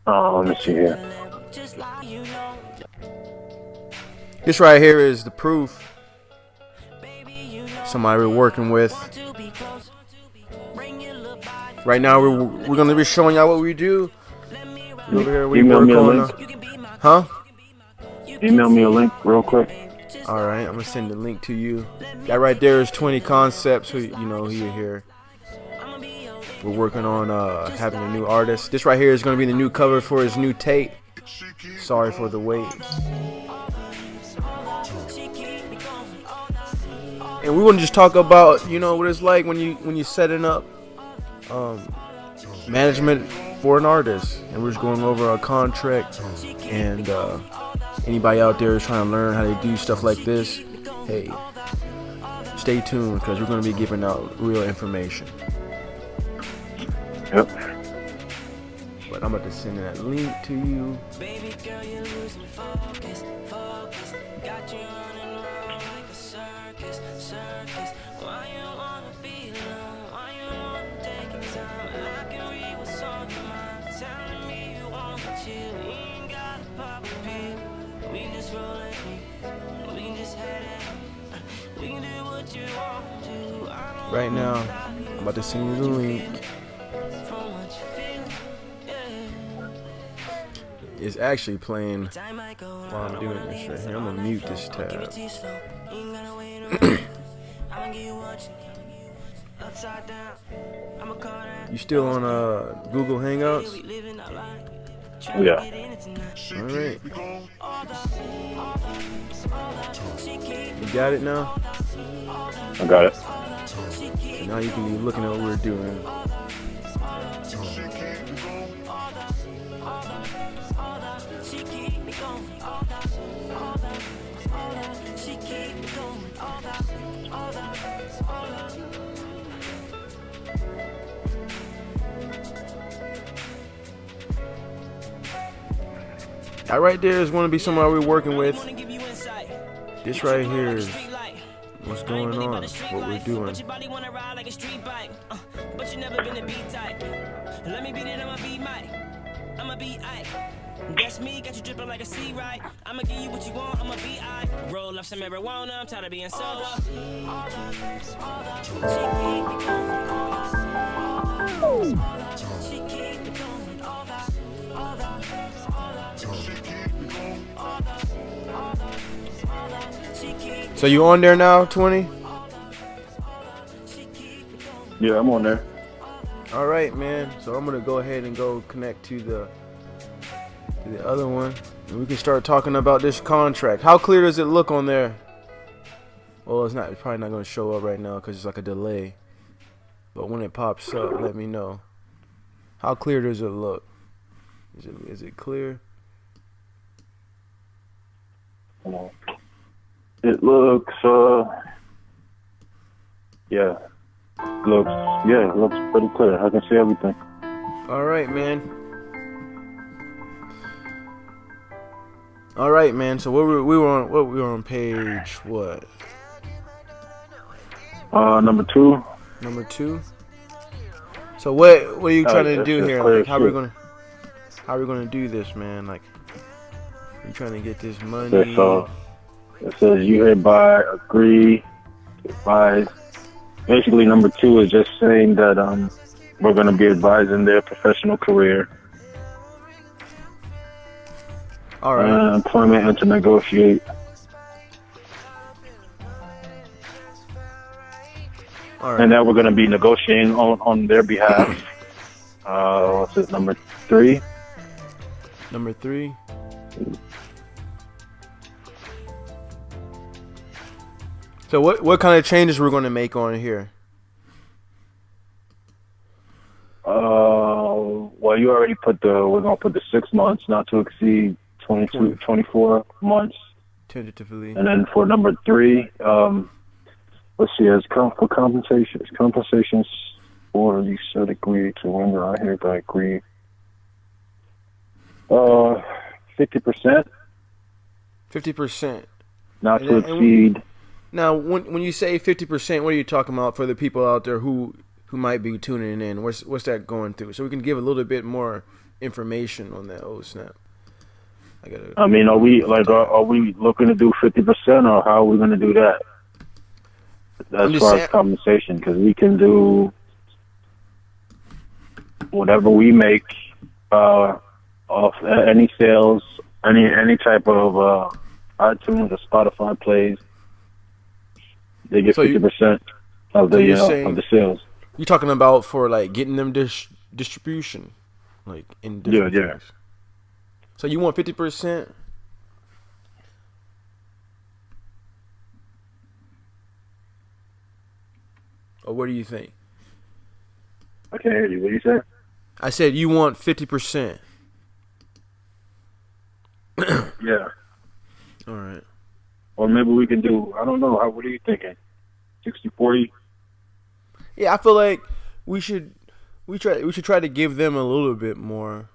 Let me see here. This right here is the proof. Somebody we're working with. Right now we're gonna be showing y'all what we do. Over here we Email work me a on link. huh? Email me a link real quick. Alright, I'm gonna send the link to you. That right there is 20 concepts, who you know here. We're working on having a new artist. This right here is gonna be the new cover for his new tape. Sorry for the wait. And we want to just talk about, you know, what it's like when you setting up management for an artist, and we're just going over a contract. And anybody out there is trying to learn how to do stuff like this, hey, stay tuned because we're going to be giving out real information. Yep. But I'm about to send that link to you. Right now, I'm about to send you the link. It's actually playing while I'm doing this right here. I'm gonna mute this tab. You still on Google Hangouts? Yeah. Alright. You got it now? I got it. And now you can be looking at what we're doing. That right there is going to be somebody we're working with. This right here is what's going on, what we're doing. That's me, got you dripping like a sea ride. I'ma give you what you want, I'ma be I. Roll up some marijuana, I'm tired of being sober. So you on there now, 20? Yeah, I'm on there. All right, man. So I'm gonna go ahead and go connect to the other one, and we can start talking about this contract. How clear does it look on there? Well, it's not. It's probably not gonna show up right now because it's like a delay. But when it pops up, let me know. How clear does it look? Is it clear? It looks, yeah. It looks pretty clear. I can see everything. All right, man. All right, man. So we were on page what? Number 2. Number 2. So what are you trying to do here? Like how we gonna do this, man? Like you trying to get this money? It says you hereby agree to advise. Basically, number 2 is just saying that we're going to be advising their professional career. All right. Employment and to negotiate. All right. And that we're going to be negotiating on their behalf. What's it, number 3? Number 3. So what kind of changes we're going to make on here? Well, you already we're going to put the 6 months, not to exceed 24 months. Tentatively. And then for number 3, let's see, for compensations for you said agree to render, I hereby agree. 50%. 50%. Not to exceed. Now, when you say 50%, what are you talking about for the people out there who might be tuning in? What's that going through? So we can give a little bit more information on that. Oh snap! I mean, are we looking to do 50%, or how are we going to do that? As far as compensation, because we can do whatever we make off any sales, any type of iTunes or Spotify plays. They get 50% of the sales. You're talking about for like getting them distribution, like in different things. So you want 50%? Or what do you think? I can't hear you. What did you say? I said you want 50%. Yeah. All right. Or maybe we can do, I don't know. What are you thinking? 60-40? Yeah, I feel like we should try to give them a little bit more,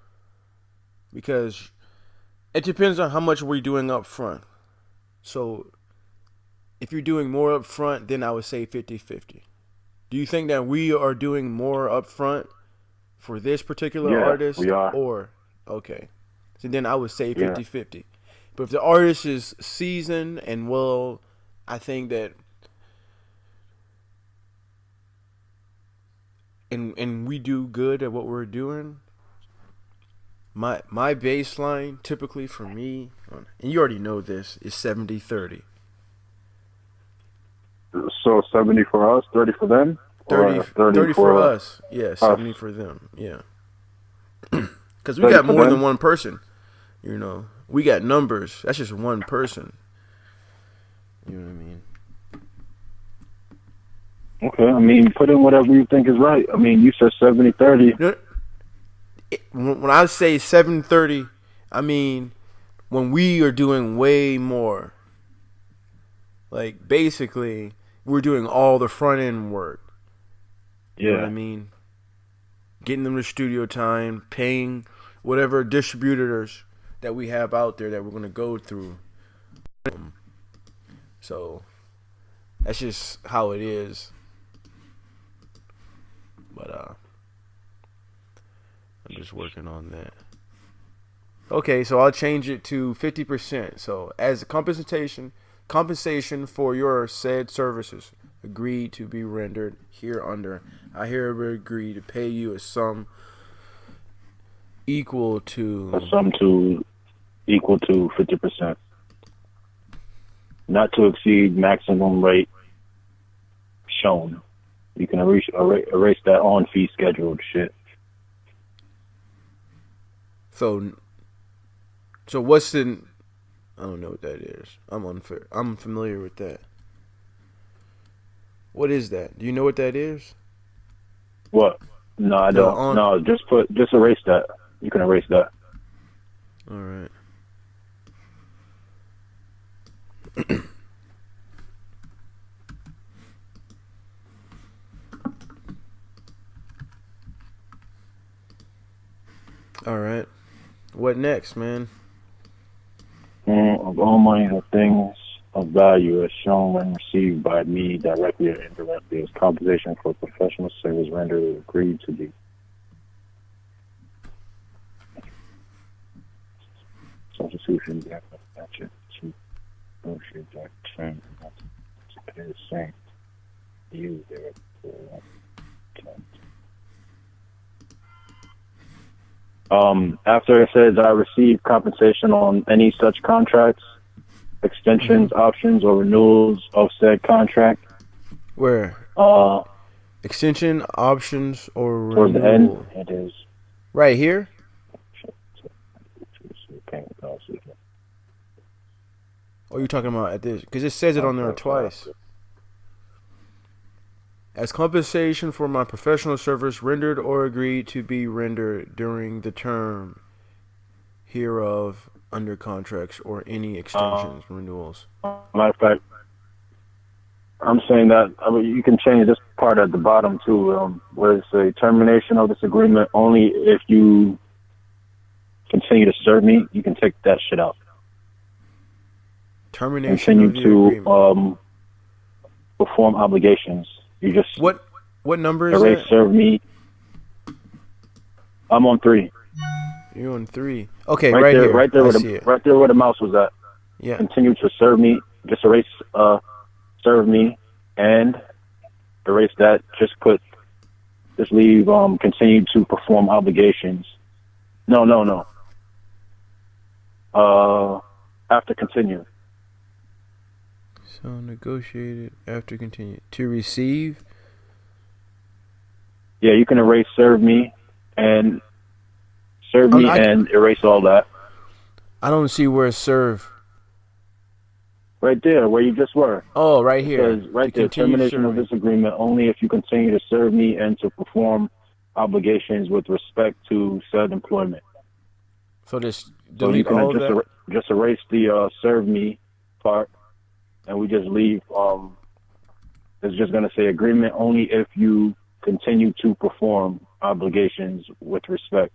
because it depends on how much we're doing up front. So if you're doing more up front, then I would say 50-50. Do you think that we are doing more up front for this particular artist? We are. Or okay. So then I would say 50-50. But if the artist is seasoned and well, I think that and we do good at what we're doing. My baseline typically for me, and you already know this, is 70-30. So 70 for us, 30 for them? 30 for us. Yeah, 70 for them. Yeah. Because we got more than one person. You know, we got numbers. That's just one person. You know what I mean? Okay, I mean, put in whatever you think is right. I mean, you said 70-30. When I say 7:30, I mean when we are doing way more. Like basically, we're doing all the front end work. You know what I mean? Getting them to studio time, paying whatever distributors that we have out there that we're gonna go through. So that's just how it is. But I'm just working on that. Okay, so I'll change it to 50%. So as a compensation for your said services agreed to be rendered hereunder, I hereby agree to pay you a sum equal to 50%. Not to exceed maximum rate shown. You can erase that on fee scheduled shit. So what's the? I don't know what that is. I'm unfair. I'm familiar with that. What is that? Do you know what that is? What? No, I don't. No, just erase that. You can erase that. All right. All right. What next, man? Of all money or things of value as shown when received by me directly or indirectly as compensation for professional service rendered or agreed to be. Social Security Act to negotiate that term to pay the same. You there for after it says I receive compensation on any such contracts, extensions, options, or renewals of said contract. Where? Extension, options, or renewal. Towards the end, it is. Right here? Or are you talking about at this? Because it says it on there twice. As compensation for my professional service rendered or agreed to be rendered during the term hereof under contracts or any extensions, renewals. Matter of fact, I'm saying that you can change this part at the bottom too, where it's a termination of this agreement only if you continue to serve me. You can take that shit out. Termination continue of the to agreement. Perform obligations. You just what number is erase that? serve me. I'm on 3. You're on 3. Okay, Right right there, here. right there, I where see it. right there where the mouse was at. Yeah. Continue to serve me. Just erase serve me and erase that. Just leave continue to perform obligations. No. After continue. So negotiated after continue. To receive. Yeah, you can erase serve me and erase all that. I don't see where serve. Right there, where you just were. Oh, right here. It says right there, continue to termination of serve this agreement only if you continue to serve me and to perform obligations with respect to said employment. So just So you delete can all of that. just erase the serve me part, and we just leave. It's just going to say agreement only if you continue to perform obligations with respect.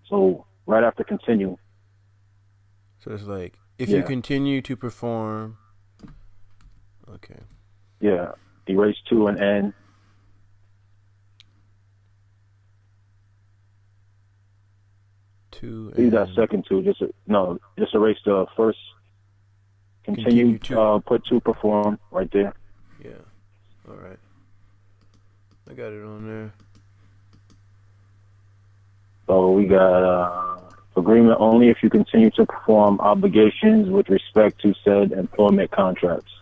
So right after continue. So it's like if you continue to perform. Okay. Yeah, erase to and end. Leave that second two. Just erase the first. Continue to put to perform right there. Yeah. All right. I got it on there. So we got agreement only if you continue to perform obligations with respect to said employment contracts,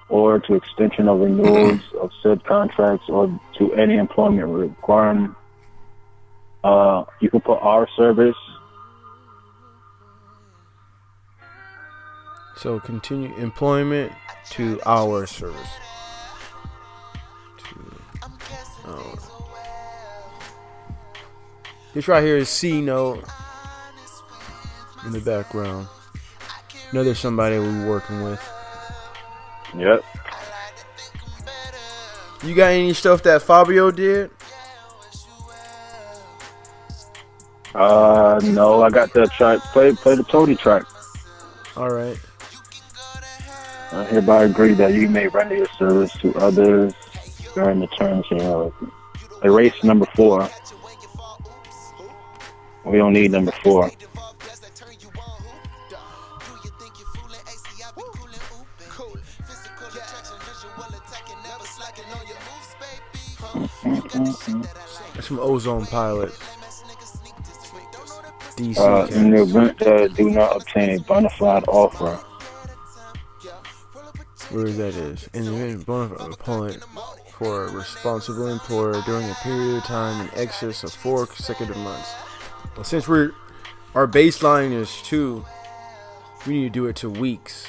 or to extension of renewals of said contracts, or to any employment requirement. You can put our service. So continue employment to our service. This right here is C note in the background. Know there's somebody we're working with. Yep. You got any stuff that Fabio did? No, I got that track. Play the Toady track. All right. I hereby agree that you may render your service to others during the terms here. Erase number 4. We don't need number 4. That's from Ozone Pilot. DC. In the event that do not obtain a bona fide offer. Where that is. In the event bona fide opponent for a responsible employer during a period of time in excess of 4 consecutive months. But since our baseline is 2, we need to do it to weeks.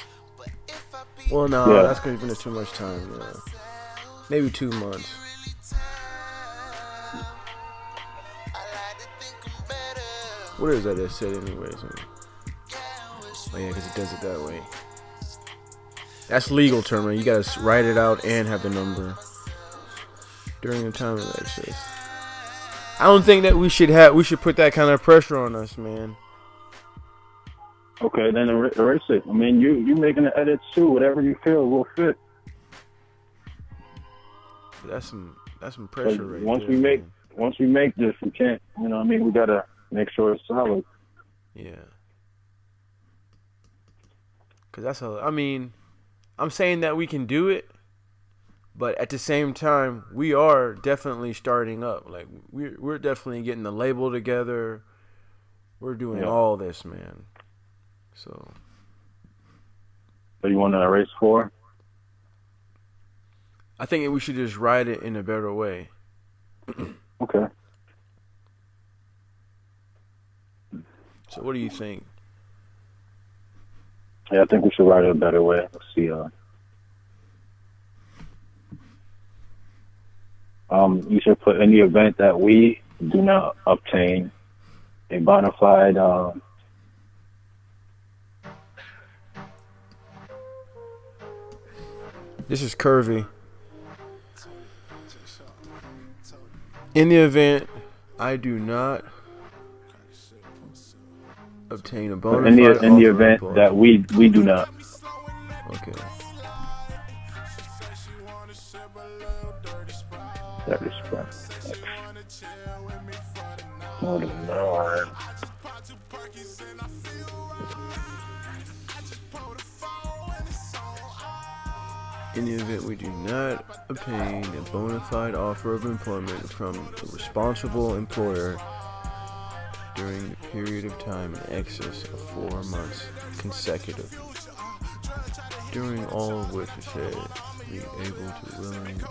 Well, no, that's going to give us too much time. Maybe 2 months. What is that it said anyways? Oh yeah, because it does it that way. That's legal term, man. You gotta write it out and have the number during the time of that says. I don't think that we should put that kind of pressure on us, man. Okay, then erase it. I mean, you making the edits too. Whatever you feel will fit. That's some pressure right once there. Once we make this, we can't. You know what I mean? We gotta make sure it's solid. Yeah. Cause I'm saying that we can do it, but at the same time, we are definitely starting up. Like we're definitely getting the label together. We're doing all this, man. So you want to erase 4? I think we should just write it in a better way. Okay. So what do you think? Yeah, I think we should write it a better way. Let's see. You should put in the event that we do not obtain a bona fide. This is Curvy. In the event I do not obtain a bona fide in the event that we do not. Okay. Dirty Sprite. More than nine. In the event we do not obtain a bona fide offer of employment from a responsible employer during the period of time in excess of 4 months consecutive, during all of which is said, be able to willing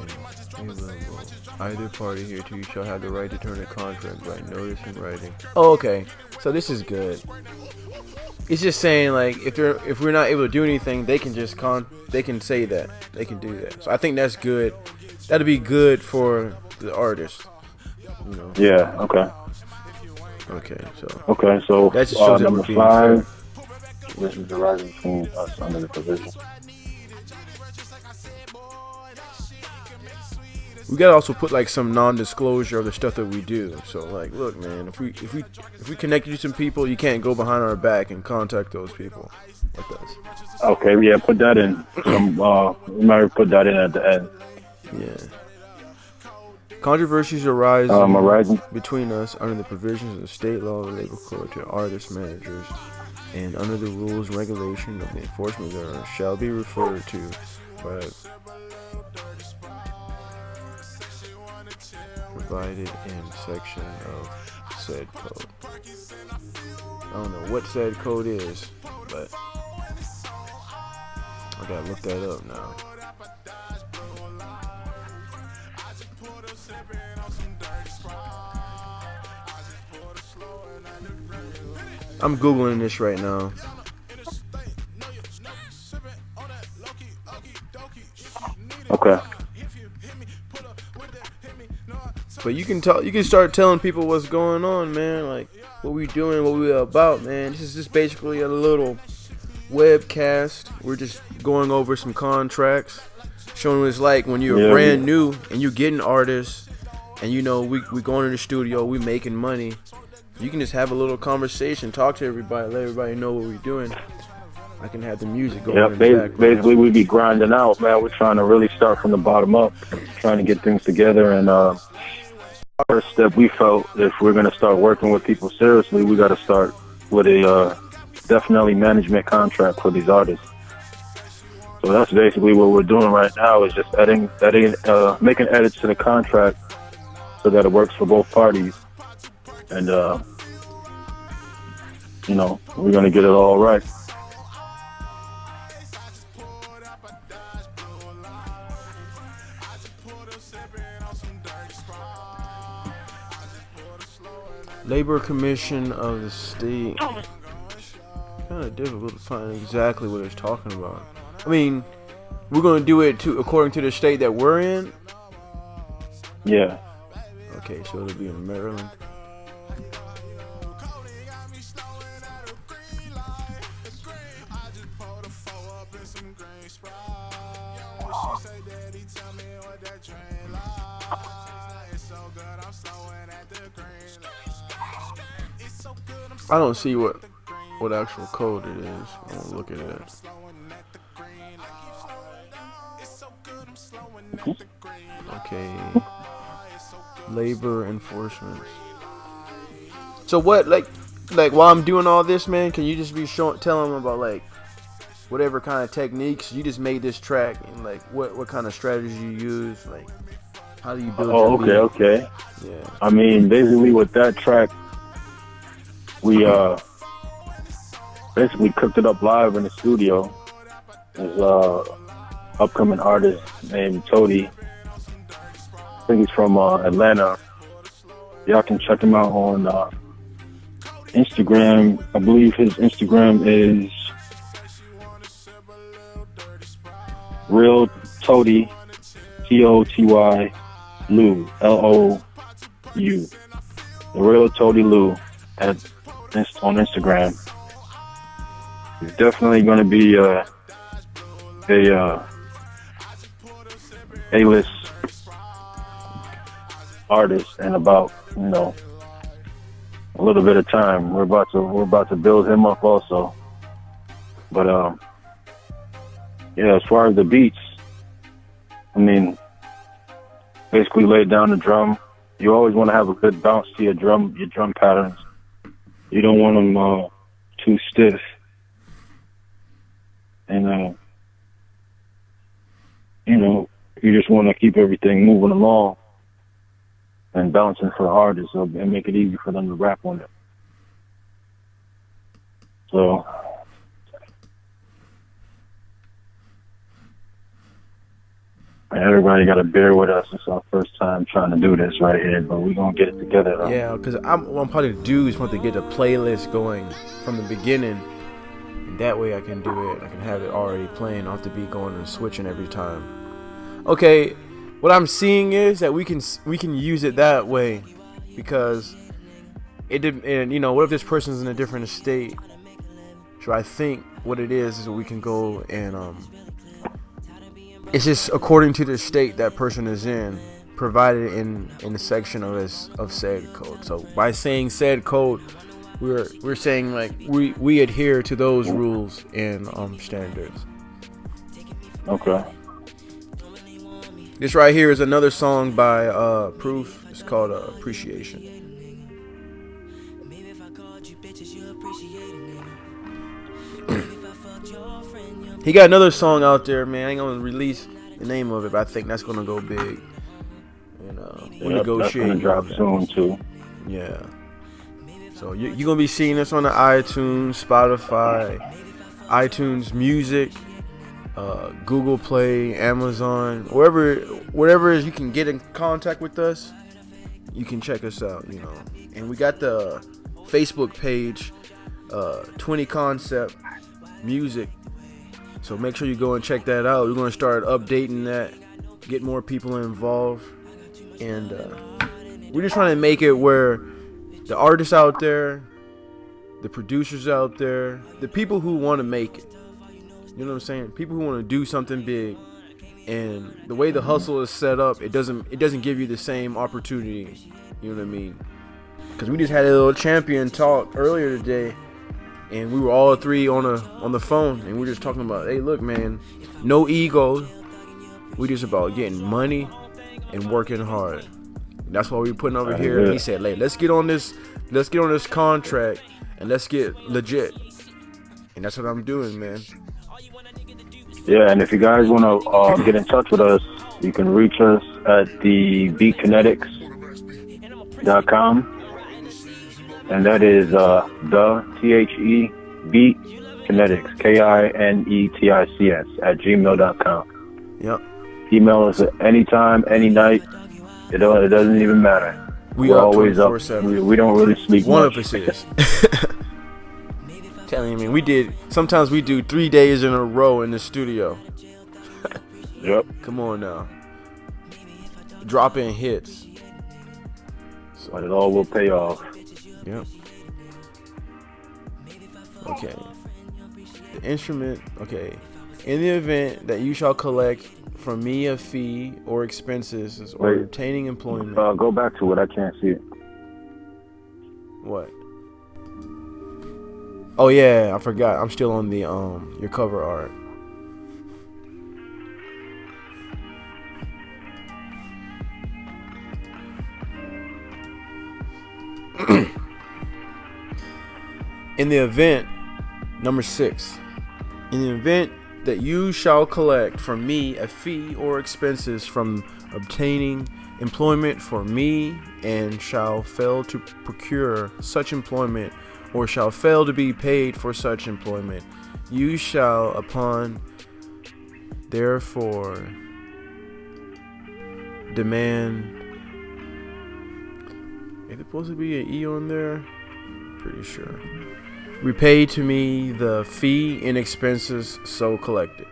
and available. Either party hereto shall have the right to terminate the contract by notice in writing. Oh, okay. So this is good. It's just saying like if we're not able to do anything, they can just they can say that. They can do that. So I think that's good. That'll be good for the artist. You know. Yeah, okay. Okay, so that just shows that number we're being 5. This is the rise between us under the provision. We gotta also put like some non-disclosure of the stuff that we do. So like, look, man, if we connect you to some people, you can't go behind our back and contact those people like that. Okay, yeah, put that in. We might put that in at the end. Yeah. Controversies arise between us under the provisions of the state law of the labor code to artist managers, and under the rules and regulation of the enforcement thereof shall be referred to by provided in section of said code. I don't know what said code is, but I gotta look that up now. I'm googling this right now. Okay. But you can start telling people what's going on, man. Like what we doing, what we about, man. This is just basically a little webcast. We're just going over some contracts, showing what it's like when you're brand new and you're getting artists, and you know we going to the studio, we making money. You can just have a little conversation, talk to everybody, let everybody know what we're doing. I can have the music going. Yeah, basically we be grinding out, man. We're trying to really start from the bottom up, trying to get things together. And first step, we felt if we're going to start working with people seriously, we got to start with a definitely management contract for these artists. So that's basically what we're doing right now, is just making edits to the contract so that it works for both parties. And, you know, we're going to get it all right. Labor Commission of the state. Kind of difficult to find exactly what it's talking about. I mean, we're going to do it according to the state that we're in? Yeah. Okay, so it'll be in Maryland. I don't see what actual code it is. I'll look at it. Okay. Labor enforcement. So what, like while I'm doing all this, man, can you just be telling them about like whatever kind of techniques you just made this track, and like what kind of strategy you use, like how do you build your beat? Okay. Yeah. I mean, basically with that track, we basically cooked it up live in the studio. There's upcoming artist named Toady. I think he's from Atlanta. Y'all can check him out on Instagram. I believe his Instagram is Real Toady, Toty Lou, Lou. The Real Toady Lou on Instagram. He's definitely going to be A-list artist in about, you know, a little bit of time. We're about to build him up also. But yeah, as far as the beats, mean, basically lay down the drum. You always want to have a good bounce to your drum patterns. You don't want them too stiff. And, you just want to keep everything moving along and bouncing for the artists and make it easy for them to rap on it. So, everybody got to bear with us. It's our first time trying to do this right here, but we're going to get it together, though. Yeah, because what I'm probably to do is want to get a playlist going from the beginning. And that way I can do it. I can have it already playing. I don't have to be going and switching every time. Okay, what I'm seeing is that we can use it that way, because what if this person's in a different state? So I think what it is we can go and it's just according to the state that person is in, provided in the section of said code. So by saying said code, we're saying like we adhere to those rules and standards. Okay. This right here is another song by Proof. It's called Appreciation. He got another song out there, man. I ain't gonna release the name of it, but I think that's gonna go big. We're negotiating. That's gonna drop soon too. Yeah. So you're gonna be seeing this on the iTunes, Spotify, iTunes Music, Google Play, Amazon, wherever you can get in contact with us, you can check us out. And we got the Facebook page, 20 Concept Music. So make sure you go and check that out. We're going to start updating that, get more people involved. And we're just trying to make it where the artists out there, the producers out there, the people who want to make it. You know what I'm saying? People who want to do something big. And the way the hustle is set up, it doesn't give you the same opportunity. You know what I mean? Because we just had a little champion talk earlier today. And we were all three on the phone, and we were just talking about, hey, look, man, no ego. We just about getting money and working hard. And that's what we were putting over here. And he said, hey, let's get on this contract and let's get legit. And that's what I'm doing, man. Yeah, and if you guys want to get in touch with us, you can reach us at the beatkinetics.com. And that is the THE Beat Kinetics, KINETICS @gmail.com. Yep. Email us at any time, any night. It doesn't even matter. We're always up. We don't really sleep. One much. of us is. Telling you, sometimes we do 3 days in a row in the studio. Yep. Come on now. Dropping hits. But it all will pay off. Yep. Okay. The instrument. Okay. In the event that you shall collect from me a fee or expenses or obtaining employment. Go back to it. I can't see it. What? Oh yeah, I forgot. I'm still on the your cover art. In the event, number 6, in the event that you shall collect from me a fee or expenses from obtaining employment for me and shall fail to procure such employment or shall fail to be paid for such employment, you shall upon therefore demand. Is it supposed to be an E on there? Pretty sure. Repay to me the fee and expenses so collected.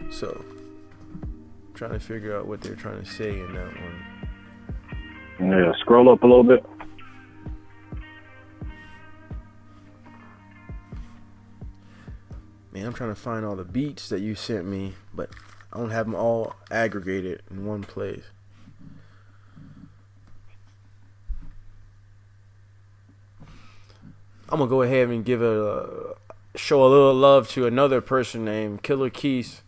So, trying to figure out what they're trying to say in that one. Yeah, scroll up a little bit. Man, I'm trying to find all the beats that you sent me, but I don't have them all aggregated in one place. I'm gonna go ahead and show a little love to another person named Killer Keys.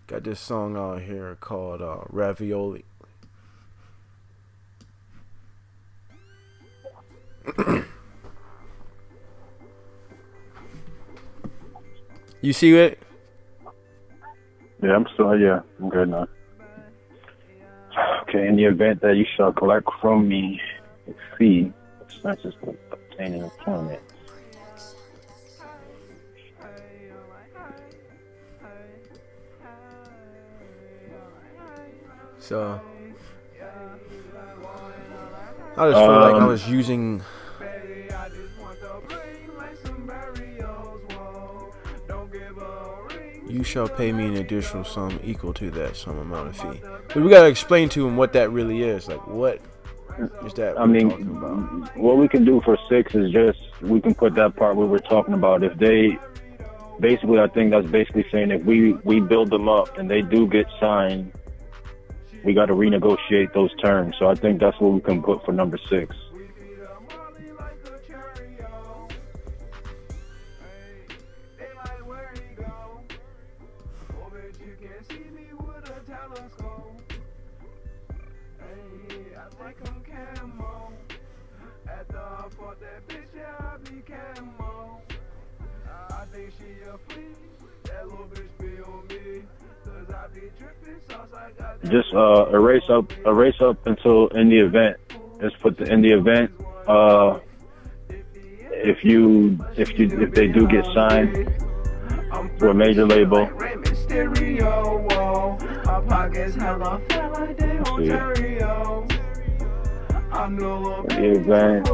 Got this song out here called Ravioli. You see it? Yeah, I'm good now. Okay, in the event that you shall collect from me a fee, expenses for obtaining employment. So I just feel like I was using. You shall pay me an additional sum equal to that sum amount of fee. But we gotta explain to him what that really is. Like, what is that? I mean, what we can do for 6 is just we can put that part where we're talking about if they. Basically, I think that's basically saying if we build them up and they do get signed, we got to renegotiate those terms. So I think that's what we can put for number 6. Just erase up until in the event. Just put in the event. If they do get signed to a major label. In the event.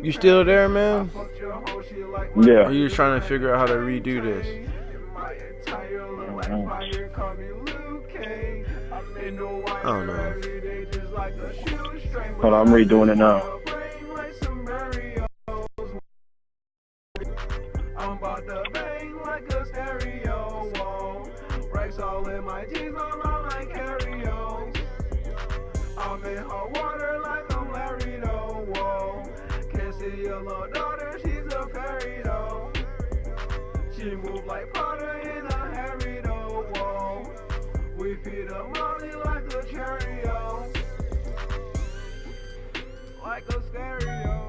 You still there, man? Yeah. Or you just trying to figure out how to redo this? I don't know. Hold on, I'm redoing it now. I'm in her water like I'm Larry though, whoa. Can't see your little daughter, she's a fairy though. She move like Potter in a Harry though, whoa. We feed her Molly like a cherry, yo. Like a stereo.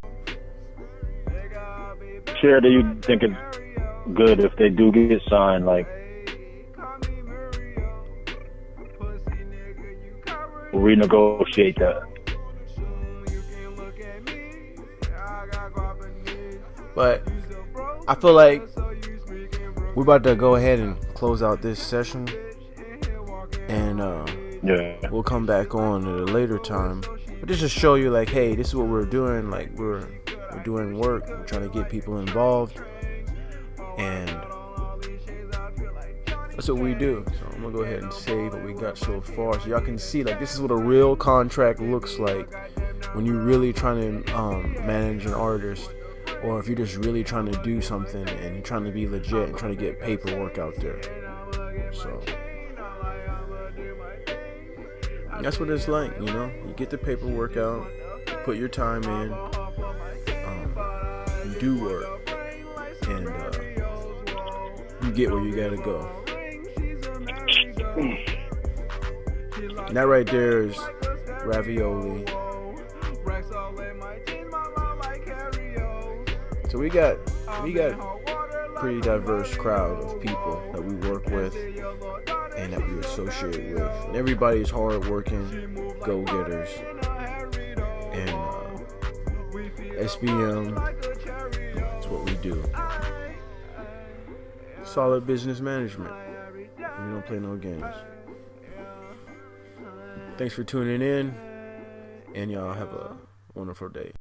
Share, do you think it's good if they do get signed, like renegotiate that? But I feel like we're about to go ahead and close out this session, and we'll come back on at a later time. But just to show you, like, hey, this is what we're doing. Like, we're doing work. We're trying to get people involved, and that's what we do. So I'm gonna go ahead and save what we got so far, so y'all can see, like, this is what a real contract looks like when you're really trying to manage an artist, or if you're just really trying to do something and you're trying to be legit and trying to get paperwork out there. So that's what it's like, you know. You get the paperwork out, you put your time in, you do work, and you get where you gotta go. And that right there is Ravioli. So we got pretty diverse crowd of people that we work with and that we associate with. And everybody's hard-working go-getters. And SBM, that's what we do. Solid business management. We don't play no games. Thanks for tuning in, and y'all have a wonderful day.